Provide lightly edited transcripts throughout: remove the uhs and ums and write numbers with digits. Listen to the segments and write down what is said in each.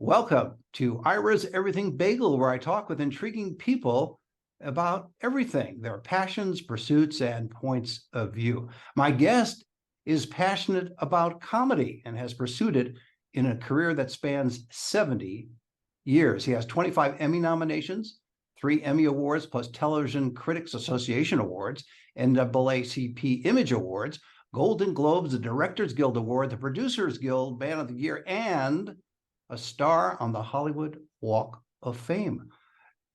Welcome to Ira's Everything Bagel, where I talk with intriguing people about everything, their passions, pursuits, and points of view. My guest is passionate about comedy and has pursued it in a career that spans 70 years. He has 25 Emmy nominations, 3 Emmy Awards, plus Television Critics Association Awards, NAACP Image Awards, Golden Globes, the Directors Guild Award, the Producers Guild Man of the Year, and a star on the Hollywood Walk of Fame.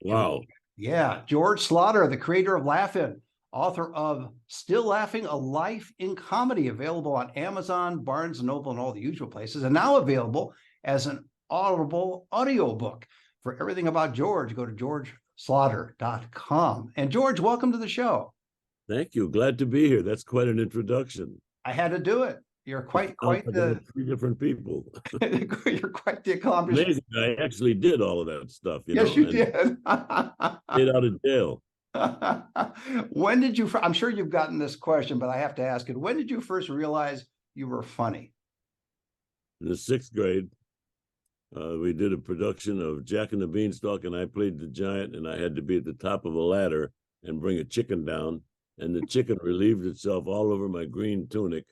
Wow. Yeah. George Schlatter, the creator of Laugh-In, author of Still Laughing, A Life in Comedy, available on Amazon, Barnes & Noble, and all the usual places, and now available as an Audible audiobook. For everything about George, go to georgeschlatter.com. And George, welcome to the show. Thank you. Glad to be here. That's quite an introduction. I had to do it. You're quite the three different people. You're quite the accomplishment. Amazing. I actually did all of that stuff. Yes, you did. Stayed out of jail. When did you? I'm sure you've gotten this question, but I have to ask it. When did you first realize you were funny? In the 6th grade, we did a production of Jack and the Beanstalk, and I played the giant, and I had to be at the top of a ladder and bring a chicken down, and the chicken relieved itself all over my green tunic.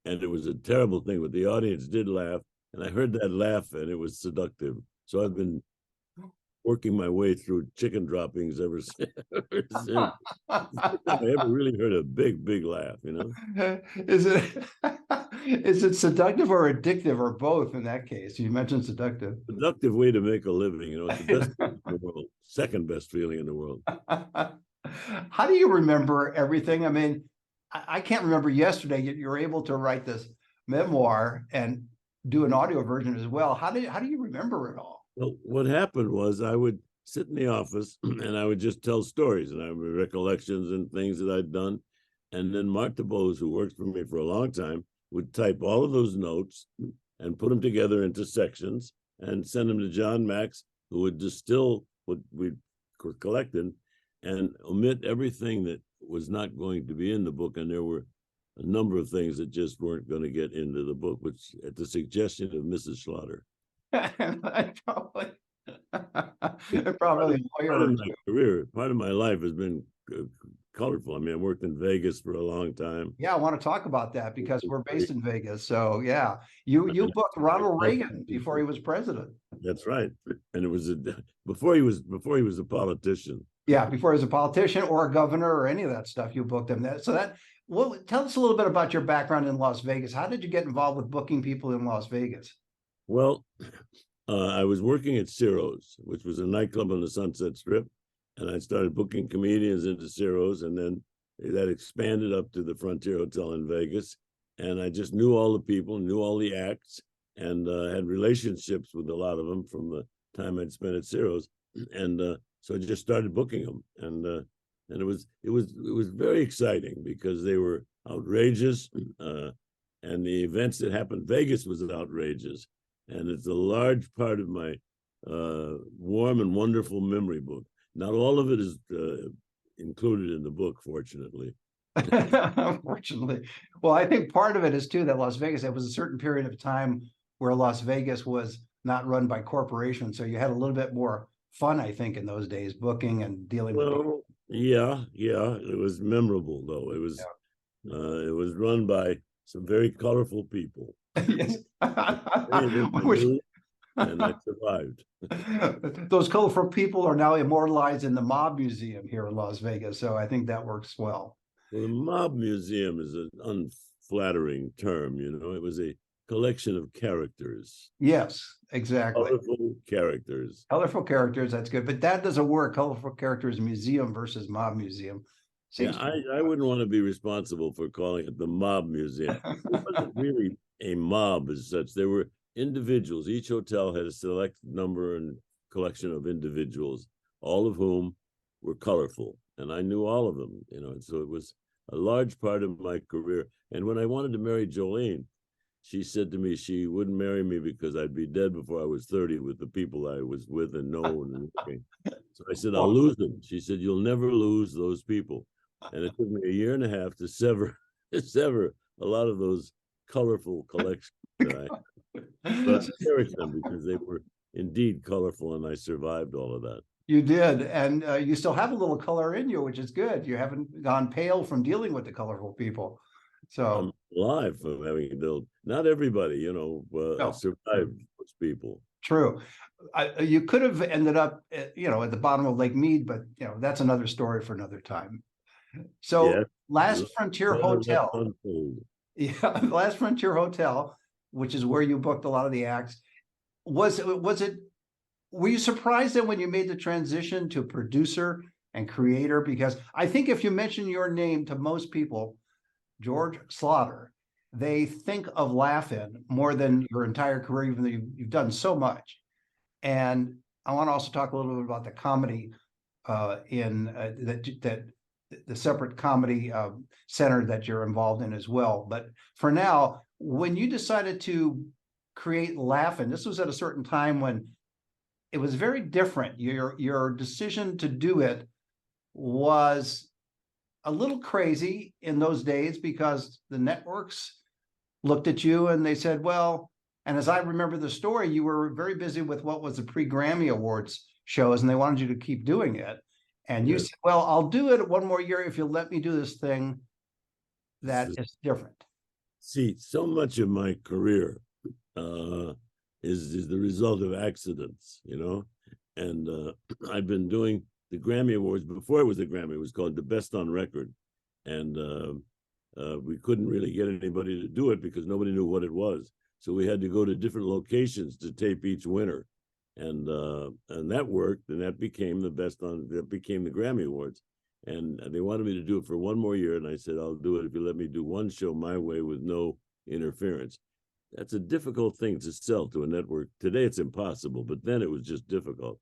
And it was a terrible thing, but the audience did laugh, and I heard that laugh, and it was seductive. So I've been working my way through chicken droppings ever since. I ever really heard a big, big laugh, you know? Is it seductive or addictive or both in that case? You mentioned seductive. Seductive way to make a living, you know, it's the best feeling in the world, second best feeling in the world. How do you remember everything? I mean, I can't remember yesterday you were able to write this memoir and do an audio version as well. How do you remember it all? Well, what happened was I would sit in the office and I would just tell stories and I would recollections and things that I'd done. And then Mark DeBose, who worked for me for a long time, would type all of those notes and put them together into sections and send them to John Max, who would distill what we collected and omit everything that was not going to be in the book. And there were a number of things that just weren't going to get into the book, which at the suggestion of Mrs. Schlatter. Probably part of my career, part of my life has been colorful. I mean, I worked in Vegas for a long time. Yeah, I want to talk about that because we're based in Vegas. So yeah, you booked Ronald Reagan before he was president. That's right, and it was before he was a politician. Yeah, before he was a politician or a governor or any of that stuff, you booked him. Well, tell us a little bit about your background in Las Vegas. How did you get involved with booking people in Las Vegas? Well, I was working at Ciro's, which was a nightclub on the Sunset Strip, and I started booking comedians into Ciro's, and then that expanded up to the Frontier Hotel in Vegas, and I just knew all the people, knew all the acts, and had relationships with a lot of them from the time I'd spent at Ciro's, and so I just started booking them, and it was very exciting because they were outrageous, and the events that happened. Vegas was outrageous, and it's a large part of my warm and wonderful memory book. Not all of it is included in the book, fortunately. Unfortunately. Well, I think part of it is too that Las Vegas, it was a certain period of time where Las Vegas was not run by corporations, so you had a little bit more fun, I think, in those days, booking and dealing with people. Yeah, it was memorable though. It was run by some very colorful people. Yes. And I survived. Those colorful people are now immortalized in the Mob Museum here in Las Vegas, so I think that works well. Well, the Mob Museum is an unflattering term, you know. It was a collection of characters. Yes, exactly. Colorful characters. Colorful characters, that's good. But that doesn't work. Colorful characters museum versus Mob Museum. I wouldn't want to be responsible for calling it the Mob Museum. It wasn't really a mob as such. There were individuals. Each hotel had a select number and collection of individuals, all of whom were colorful. And I knew all of them, you know, and so it was a large part of my career. And when I wanted to marry Jolene, she said to me she wouldn't marry me because I'd be dead before I was 30 with the people I was with and known. So I said, I'll lose them. She said, you'll never lose those people. And it took me a year and a half to sever a lot of those colorful collections that I cherish them because they were indeed colorful, and I survived all of that. You did, and you still have a little color in you, which is good. You haven't gone pale from dealing with the colorful people. So I'm alive from having built. Not everybody, no, survived those people. true. You could have ended up, at the bottom of Lake Mead, but that's another story for another time. So Yeah. Last Frontier Hotel, Unfold. yeah, Last Frontier Hotel, which is where you booked a lot of the acts. Was it? Were you surprised that when you made the transition to producer and creator? Because I think if you mention your name to most people, George Slaughter, they think of Laugh-In more than your entire career, even though you've done so much. And I want to also talk a little bit about the comedy in that the separate comedy center that you're involved in as well. But for now, when you decided to create Laugh-In, this was at a certain time when it was very different. Your decision to do it was a little crazy in those days because the networks looked at you and they said, well, and as I remember the story, you were very busy with what was the pre-Grammy Awards shows, and they wanted you to keep doing it. And you Yes. said, well, I'll do it one more year if you'll let me do this thing that is different. See, so much of my career is the result of accidents, and I've been doing the Grammy Awards before it was a Grammy. It was called the Best on Record, and we couldn't really get anybody to do it because nobody knew what it was. So we had to go to different locations to tape each winner, and that worked, and that became the Grammy Awards. And they wanted me to do it for one more year, and I said, I'll do it if you let me do one show my way with no interference. That's a difficult thing to sell to a network. Today it's impossible, but then it was just difficult.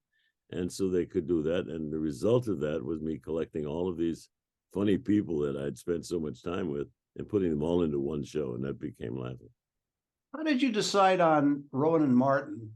And so they could do that. And the result of that was me collecting all of these funny people that I'd spent so much time with and putting them all into one show, and that became Laugh-In. How did you decide on Rowan and Martin?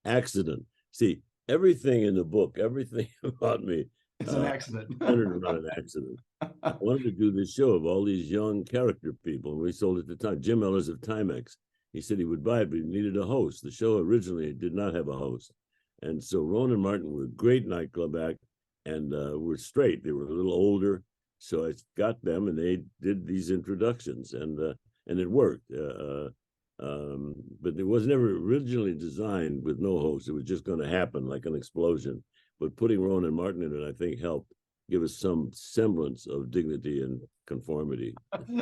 Accident. See, everything in the book, everything about me, It's an accident. centered around an accident. I wanted to do this show of all these young character people, and we sold it to Time. Jim Ellis of Timex. He said he would buy it, but he needed a host. The show originally did not have a host. And so Rowan and Martin were a great nightclub act and were straight. They were a little older. So I got them and they did these introductions and it worked. But it was never originally designed with no host. It was just going to happen like an explosion. But putting Rowan and Martin in it, I think, helped give us some semblance of dignity and conformity.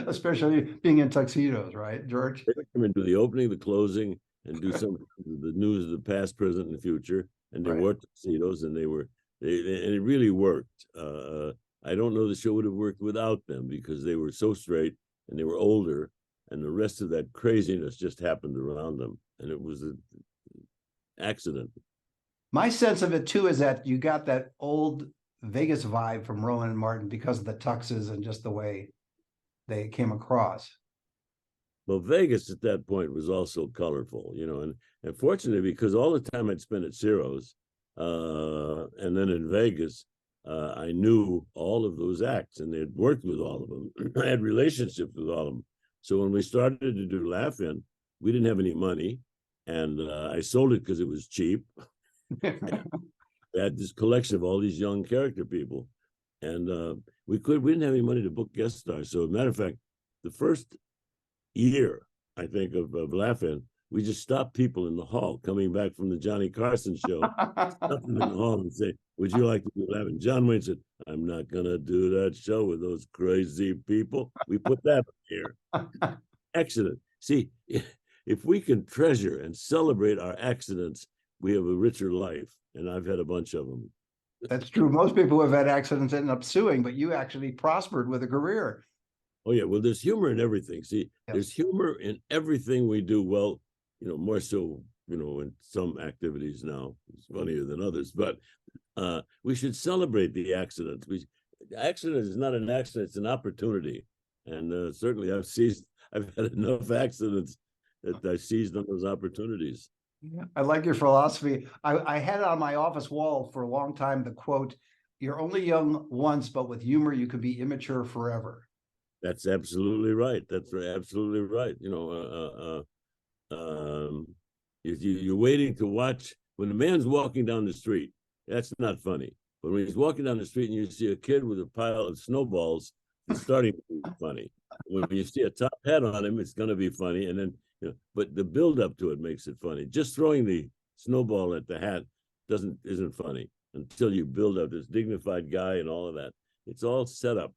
Especially being in tuxedos, right, George? They would come and do the opening, the closing, and do some of the news of the past, present, and the future. And they wore tuxedos, and and it really worked. I don't know the show would have worked without them because they were so straight and they were older, and the rest of that craziness just happened around them, and it was an accident. My sense of it too is that you got that old Vegas vibe from Rowan and Martin because of the tuxes and just the way they came across. Well, Vegas at that point was also colorful, and fortunately, because all the time I'd spent at Ciro's and then in Vegas, I knew all of those acts and they'd worked with all of them. I had relationships with all of them. So when we started to do Laugh-In, we didn't have any money, and I sold it because it was cheap. We had this collection of all these young character people, and we didn't have any money to book guest stars. So as a matter of fact, the first year, I think, of Laugh-In, we just stopped people in the hall coming back from the Johnny Carson show, stop them in the hall and say, would you like to do Laugh-In? John Wayne said, I'm not going to do that show with those crazy people. We put that here. Accident. See, if we can treasure and celebrate our accidents, we have a richer life. And I've had a bunch of them. That's true. Most people who have had accidents end up suing, but you actually prospered with a career. Oh, yeah. Well, there's humor in everything. See, there's humor in everything we do. Well, more so, in some activities now, it's funnier than others, but we should celebrate the accidents. Accident is not an accident, it's an opportunity. And certainly I've had enough accidents that I seized on those opportunities. I like your philosophy. I had it on my office wall for a long time, the quote, you're only young once, but with humor, you could be immature forever. That's absolutely right. That's absolutely right. You're waiting to watch when a man's walking down the street. That's not funny. But when he's walking down the street and you see a kid with a pile of snowballs, it's starting to be funny. When you see a top hat on him, it's going to be funny. And then, but the build up to it makes it funny. Just throwing the snowball at the hat isn't funny until you build up this dignified guy and all of that. It's all set up.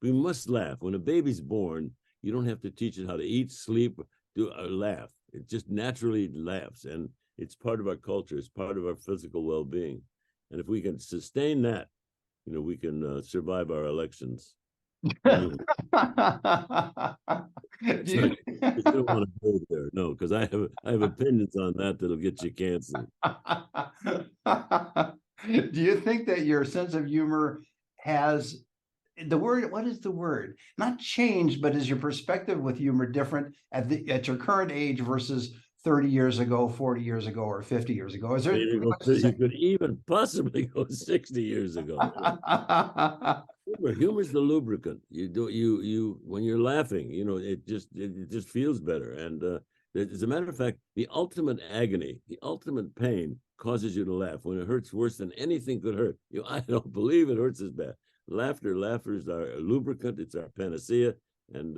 We must laugh. When a baby's born, you don't have to teach it how to eat, sleep, or laugh. It just naturally laughs, and it's part of our culture. It's part of our physical well-being. And if we can sustain that, we can survive our elections. You don't want to go there, no, because I have opinions on that'll get you canceled. Do you think that your sense of humor has what is the word? Not changed, but is your perspective with humor different at your current age versus 30 years ago, 40 years ago, or 50 years ago? Is there you could even possibly go 60 years ago. Humor's the lubricant. When you're laughing, it just feels better. And as a matter of fact, the ultimate agony, the ultimate pain causes you to laugh when it hurts worse than anything could hurt. I don't believe it hurts as bad. Laughter is our lubricant. It's our panacea, and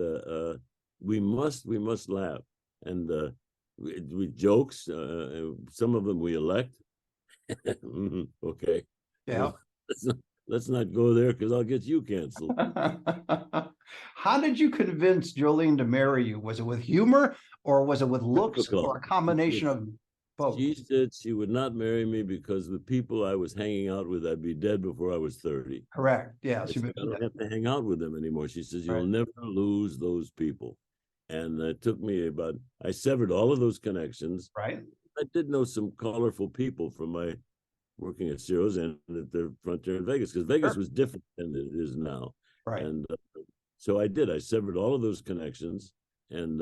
we must laugh. And we jokes. Some of them we elect. Okay. Yeah. Let's not go there because I'll get you canceled. How did you convince Jolene to marry you? Was it with humor, or was it with looks, or a combination of both? She said she would not marry me because the people I was hanging out with, I'd be dead before I was 30. Correct. Yeah. I don't have to hang out with them anymore. She says, you'll never lose those people. And it took me I severed all of those connections. Right. I did know some colorful people from my working at Ciro's and at the Frontier in Vegas, because Vegas was different than it is now. Right. And so I severed all of those connections, and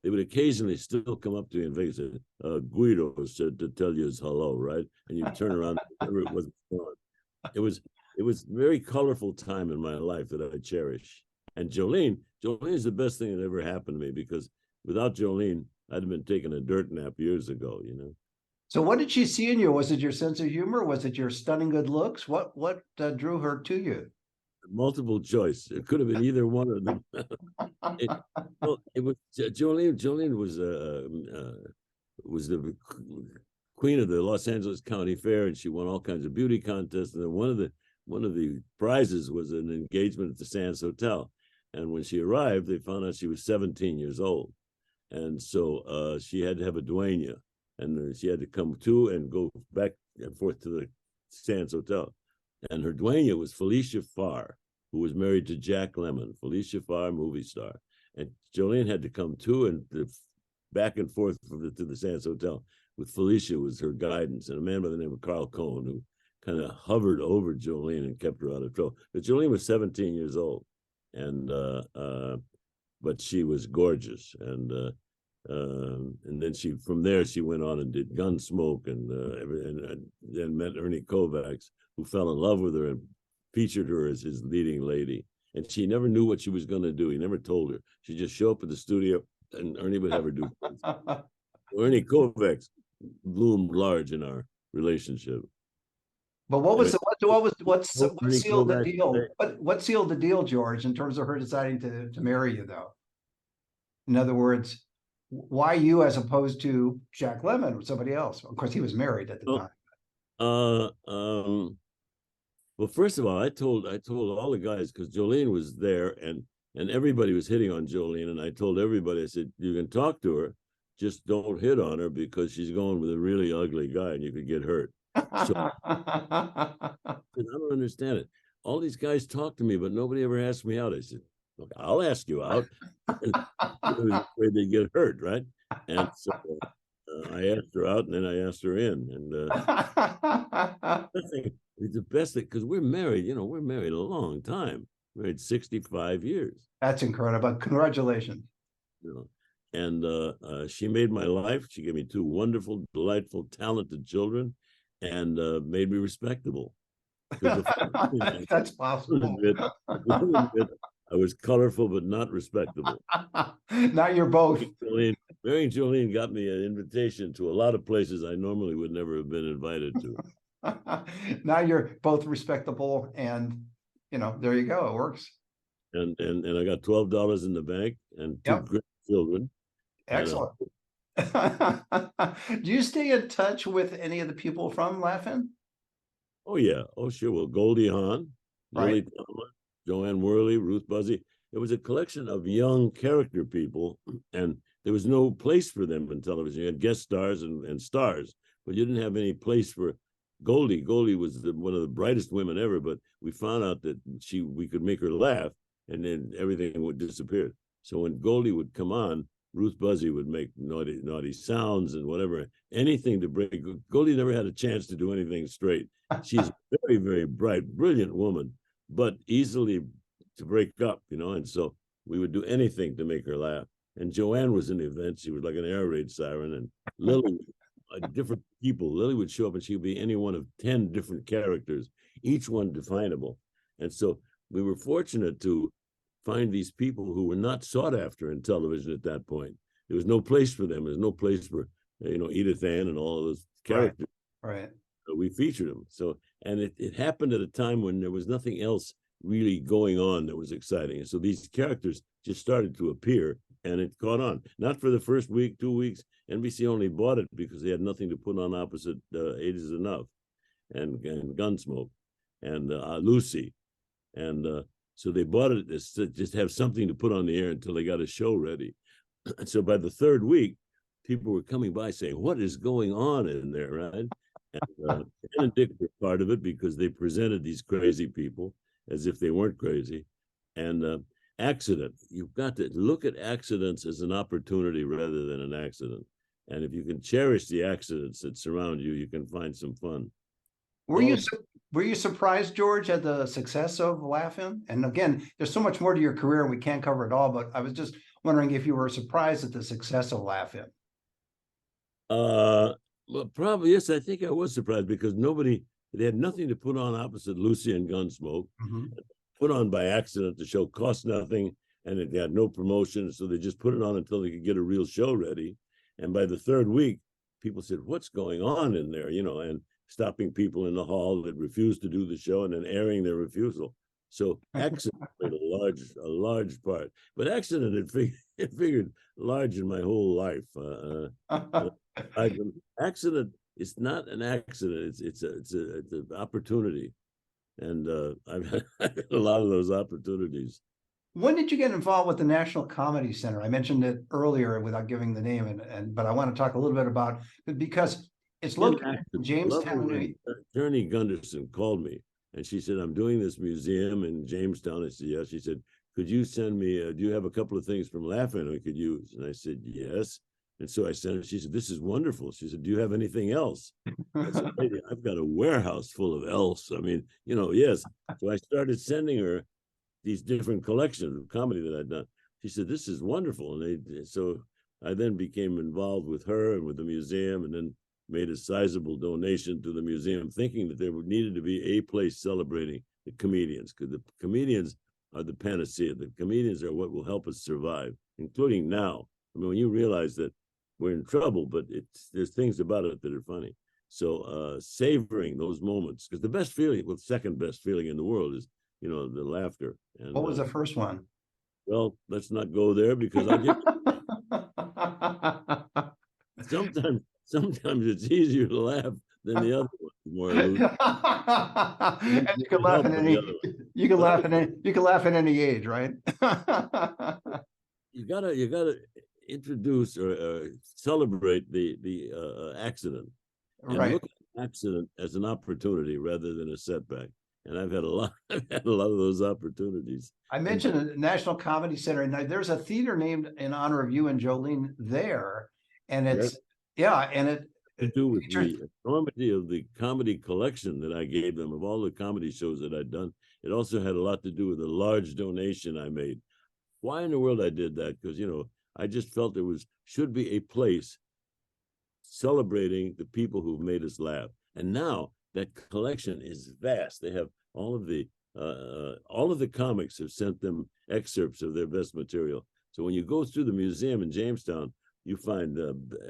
they would occasionally still come up to me in Vegas. Guido said to tell you his hello, right? And you turn around, it wasn't gone. It was a very colorful time in my life that I cherish. And Jolene is the best thing that ever happened to me, because without Jolene, I'd have been taking a dirt nap years ago, So what did she see in you? Was it your sense of humor? Was it your stunning good looks? What drew her to you? Multiple choice. It could have been either one of them. It was Jolene. Jolene was the queen of the Los Angeles County Fair, and she won all kinds of beauty contests. And then one of the prizes was an engagement at the Sands Hotel. And when she arrived, they found out she was 17 years old, and so she had to have a dueña, and she had to come to and go back and forth to the Sands Hotel. And her dueña was Felicia Farr, who was married to Jack Lemmon. Felicia Farr, movie star. And Jolene had to come to and back and forth to the Sands Hotel with Felicia was her guidance, and a man by the name of Carl Cohn, who kind of hovered over Jolene and kept her out of trouble. But Jolene was 17 years old, and but she was gorgeous. And then from there she went on and did Gunsmoke, and then met Ernie Kovacs, who fell in love with her and featured her as his leading lady. And she never knew what she was going to do. He never told her. She'd just show up at the studio, and Ernie would have her do things. Ernie Kovacs bloomed large in our relationship. But what sealed the deal? What sealed the deal, George, in terms of her deciding to marry you, though? In other words, why you as opposed to Jack Lemmon or somebody else? Of course, he was married at the time. Well, first of all, I told all the guys, because Jolene was there, and everybody was hitting on Jolene, and I told everybody, I said, you can talk to her, just don't hit on her, because she's going with a really ugly guy and you could get hurt. So, I don't understand it. All these guys talk to me, but nobody ever asked me out. I said, look, I'll ask you out. Where they get hurt, right? And so I asked her out, and then I asked her in. And I think it's the best thing, because we're married. We're married a long time. Married 65 years. That's incredible. Congratulations. And she made my life. She gave me two wonderful, delightful, talented children, and made me respectable. That's possible. I was colorful, but not respectable. Now you're both. Jolene Mary and Jolene got me an invitation to a lot of places I normally would never have been invited to. Now you're both respectable, and there you go. It works. And I got $12 in the bank and two Yep. grandchildren. Excellent. Do you stay in touch with any of the people from Laugh-In? Oh yeah, oh sure. Well, Goldie Hawn, Lily Right. Tomlin, Joanne Worley, Ruth Buzzy. It was a collection of young character people, and there was no place for them in television. You had guest stars and stars, but you didn't have any place for Goldie. Goldie was one of the brightest women ever, but we found out that we could make her laugh, and then everything would disappear. So when Goldie would come on, Ruth Buzzy would make naughty sounds and whatever, anything to break. Goldie never had a chance to do anything straight. She's a very, very bright, brilliant woman, but easily to break up, and so we would do anything to make her laugh. And Joanne was in the event. She was like an air raid siren, and Lily, different people. Lily would show up and she would be any one of 10 different characters, each one definable. And so we were fortunate to find these people who were not sought after in television at that point. There was no place for them. There's no place for, Edith Ann and all of those characters. Right. We featured them. So, and it happened at a time when there was nothing else really going on that was exciting. And so these characters just started to appear, and it caught on. Not for the first week, 2 weeks. NBC only bought it because they had nothing to put on opposite Eight Is Enough and Gunsmoke and Lucy. And so they bought it to just have something to put on the air until they got a show ready. And so by the third week, people were coming by saying, what is going on in there, right? And Ann and Dick were part of it because they presented these crazy people as if they weren't crazy. And accident, you've got to look at accidents as an opportunity rather than an accident. And if you can cherish the accidents that surround you, you can find some fun. Were you surprised, George, at the success of Laugh-In? And again, there's so much more to your career, and we can't cover it all. But I was just wondering if you were surprised at the success of Laugh-In. Well, probably yes. I think I was surprised because they had nothing to put on opposite Lucy and Gunsmoke. Mm-hmm. Put on by accident. The show cost nothing, and it had no promotion, so they just put it on until they could get a real show ready. And by the third week, people said, "What's going on in there?" And stopping people in the hall that refused to do the show and then airing their refusal. So accident played a large part. But accident it figured large in my whole life. Accident is not an accident. It's an opportunity, and I've had a lot of those opportunities. When did you get involved with the National Comedy Center? I mentioned it earlier without giving the name, but I want to talk a little bit about it because it's located in Jamestown. Journey Gunderson called me and she said, "I'm doing this museum in Jamestown." I said, "Yes." She said, "Could you send me? Do you have a couple of things from Laugh-In we could use?" And I said, "Yes." And so I sent it. She said, "This is wonderful." She said, "Do you have anything else?" I said, "Lady, I've got a warehouse full of else. I mean, yes." So I started sending her these different collections of comedy that I'd done. She said, "This is wonderful." And so I then became involved with her and with the museum, and then made a sizable donation to the museum, thinking that there needed to be a place celebrating the comedians, because the comedians are the panacea. The comedians are what will help us survive, including now. I mean, when you realize that we're in trouble, but there's things about it that are funny. So savoring those moments, because the best feeling, well, second best feeling in the world is, the laughter. And what was the first one? Well, let's not go there because I'll get sometimes it's easier to laugh than the other one. More and you can laugh at any age, right? you gotta introduce or celebrate the accident, and right. look at accident as an opportunity rather than a setback. And I've had a lot of those opportunities. I mentioned the National Comedy Center, and there's a theater named in honor of you and Jolene there, and it's to do with the enormity of the comedy collection that I gave them of all the comedy shows that I'd done. It also had a lot to do with a large donation I made. Why in the world I did that? Because I just felt there should be a place celebrating the people who made us laugh. And now that collection is vast. They have all of the comics have sent them excerpts of their best material. So when you go through the museum in Jamestown, you find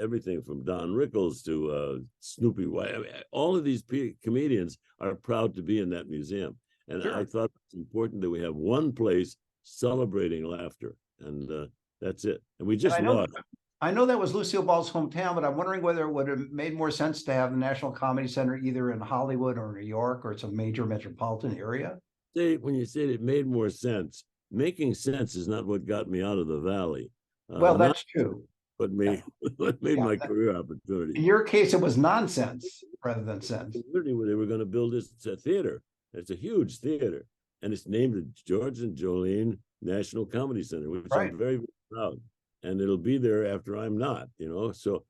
everything from Don Rickles to Snoopy White. I mean, all of these comedians are proud to be in that museum. And I Sure. thought it's important that we have one place celebrating laughter. And that's it. And we And just lost. I know that was Lucille Ball's hometown, but I'm wondering whether it would have made more sense to have the National Comedy Center either in Hollywood or New York or some major metropolitan area. When you say it made more sense, making sense is not what got me out of the valley. Well, Not that's true. what made what made Yeah, my that- career In opportunity. your case, it was nonsense rather than sense. Literally, where they were going to build this theater. It's a huge theater, and it's named the George and Jolene National Comedy Center, which Right. I'm very, very proud. And it'll be there after I'm not, So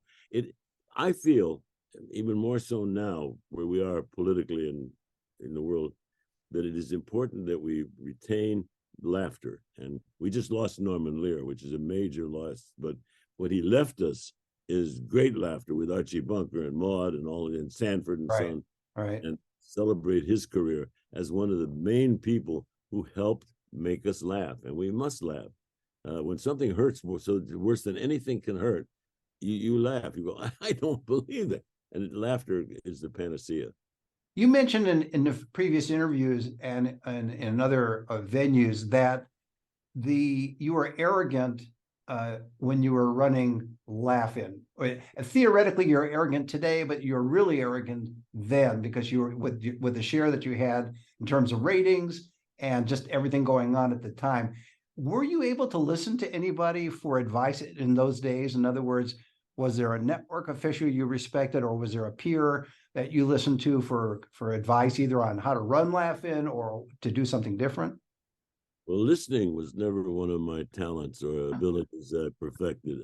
I feel even more so now, where we are politically in the world, that it is important that we retain laughter. And we just lost Norman Lear, which is a major loss. But what he left us is great laughter with Archie Bunker and Maude and Sanford and Right. Son, Right. and celebrate his career as one of the main people who helped make us laugh. And we must laugh. When something hurts worse than anything can hurt, you laugh. You go, I don't believe that. And laughter is the panacea. You mentioned in the previous interviews and in other venues that you were arrogant when you were running Laugh-In. Theoretically, you're arrogant today, but you're really arrogant then because you were with the share that you had in terms of ratings and just everything going on at the time. Were you able to listen to anybody for advice in those days? In other words, was there a network official you respected, or was there a peer that you listened to for advice either on how to run Laugh-In or to do something different? Well, listening was never one of my talents or abilities that I perfected.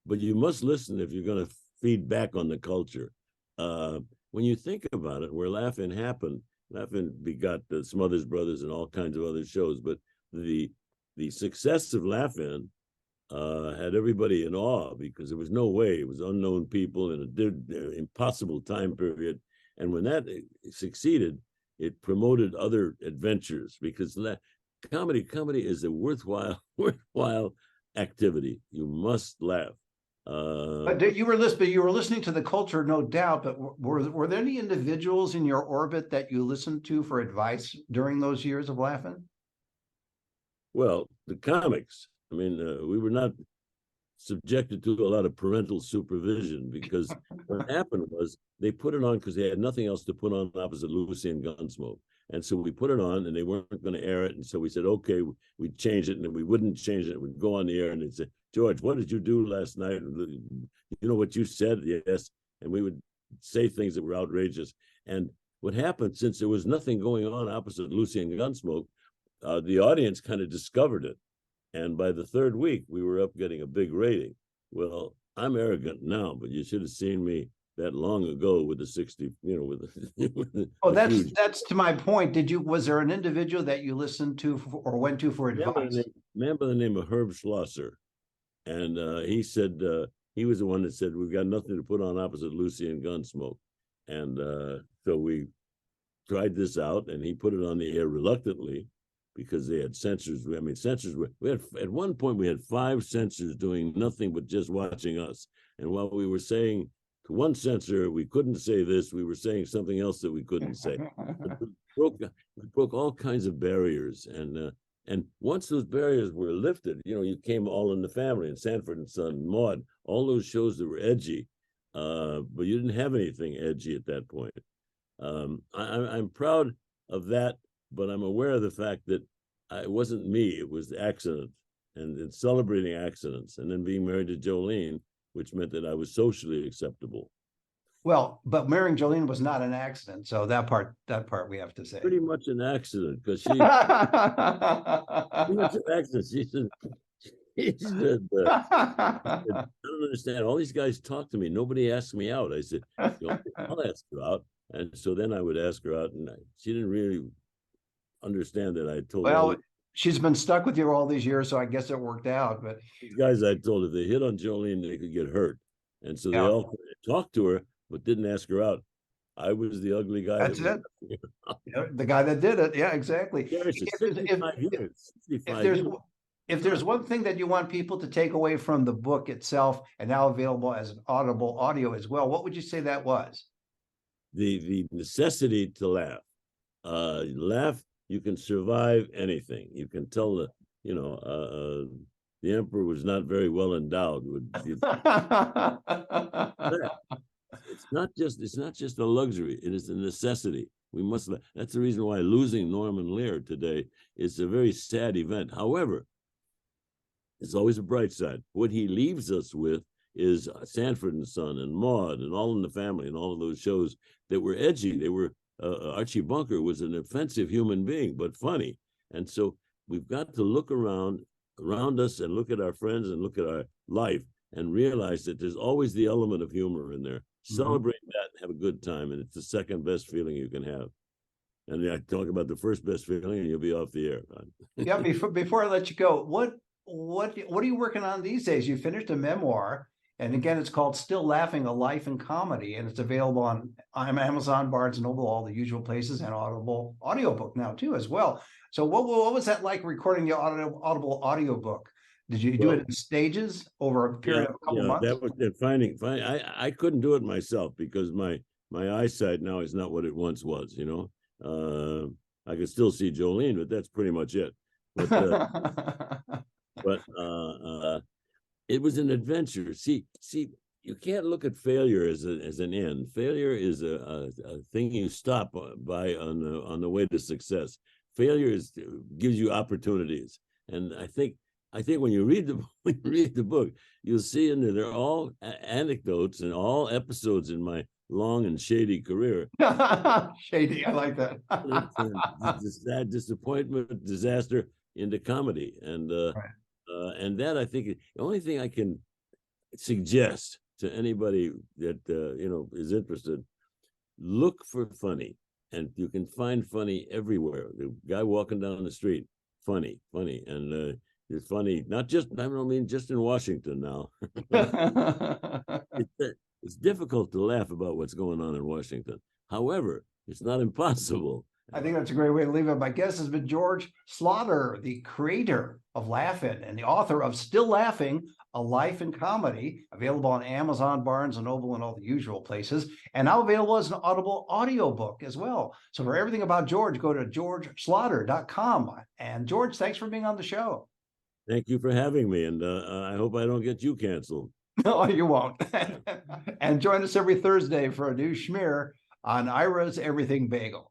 But you must listen if you're going to feed back on the culture. When you think about it, where Laugh-In happened, Laugh-In begot the Smothers Brothers and all kinds of other shows. But the success of Laugh-In had everybody in awe because there was no way. It was unknown people in an impossible time period. And when that succeeded, it promoted other adventures because comedy is a worthwhile activity. You must laugh. But you were listening to the culture, no doubt. But were there any individuals in your orbit that you listened to for advice during those years of Laugh-In? Well, the comics. I mean, we were not subjected to a lot of parental supervision because what happened was they put it on because they had nothing else to put on opposite Lucy and Gunsmoke. And so we put it on and they weren't going to air it. And so we said, okay, we'd change it. And then we wouldn't change it. We'd go on the air and they'd say, George, what did you do last night? You know what you said? Yes. And we would say things that were outrageous. And what happened, since there was nothing going on opposite Lucy and Gunsmoke, the audience kind of discovered it. And by the third week, we were up getting a big rating. Well, I'm arrogant now, but you should have seen me that long ago with the 60, That's to my point. Was there an individual that you listened to or went to for advice? Man by the name of Herb Schlosser. And he said, he was the one that said, we've got nothing to put on opposite Lucy and Gunsmoke. And so we tried this out and he put it on the air reluctantly, because they had censors. I mean, we had, at one point, we had 5 censors doing nothing but just watching us. And while we were saying to one censor, we couldn't say this, we were saying something else that we couldn't say. We broke all kinds of barriers. And once those barriers were lifted, you came All in the Family and Sanford and Son, Maude, all those shows that were edgy, but you didn't have anything edgy at that point. I'm proud of that. But I'm aware of the fact that it wasn't me, it was the accident and celebrating accidents and then being married to Jolene, which meant that I was socially acceptable. Well, but marrying Jolene was not an accident. So that part we have to say. Pretty much an accident because she, pretty much an accident. She said, I don't understand. All these guys talk to me. Nobody asks me out. I said, I'll ask you out. And so then I would ask her out and she didn't really understand that I told well, she's been stuck with you all these years, so I guess it worked out. But these guys I told if they hit on Jolene, they could get hurt. And so they all talked to her, but didn't ask her out. I was the ugly guy. That's it. The guy that did it. Yeah, exactly. If there's one thing that you want people to take away from the book itself and now available as an audible audio as well, what would you say that was? The necessity to laugh. Laugh, you can survive anything. You can tell the emperor was not very well endowed with it's not just a luxury, it is a necessity. We must, that's the reason why losing Norman Lear today is a very sad event. However, it's always a bright side. What he leaves us with is Sanford and Son and Maude and All in the Family and all of those shows that were edgy. They were Archie Bunker was an offensive human being, but funny. And so we've got to look around us and look at our friends and look at our life and realize that there's always the element of humor in there. Celebrate that and have a good time. And it's the second best feeling you can have. And I talk about the first best feeling and you'll be off the air. Yeah, before I let you go, what are you working on these days? You finished a memoir, and again, it's called Still Laughing, A Life in Comedy, and it's available on Amazon, Barnes & Noble, all the usual places, and Audible audiobook now too as well. So what was that like recording the Audible audiobook? Did you do it in stages over a period of a couple months? That was finding. I couldn't do it myself because my eyesight now is not what it once was. I can still see Jolene, but that's pretty much it. But it was an adventure. See, you can't look at failure as an end. Failure is a thing you stop by on the way to success. Failure gives you opportunities, and I think when you read the book, you'll see in there they're all anecdotes and all episodes in my long and shady career. Shady, I like that. That disappointment, disaster into comedy, and that I think the only thing I can suggest to anybody that is interested, look for funny, and you can find funny everywhere. The guy walking down the street, funny, and it's funny. Not just I don't mean just in Washington now. It's difficult to laugh about what's going on in Washington. However, it's not impossible. I think that's a great way to leave it. My guest has been George Schlatter, the creator of Laugh-In and the author of Still Laughing, A Life in Comedy, available on Amazon, Barnes & Noble, and all the usual places, and now available as an Audible audiobook as well. So for everything about George, go to georgeschlatter.com. And George, thanks for being on the show. Thank you for having me, and I hope I don't get you canceled. No, you won't. And join us every Thursday for a new schmear on Ira's Everything Bagel.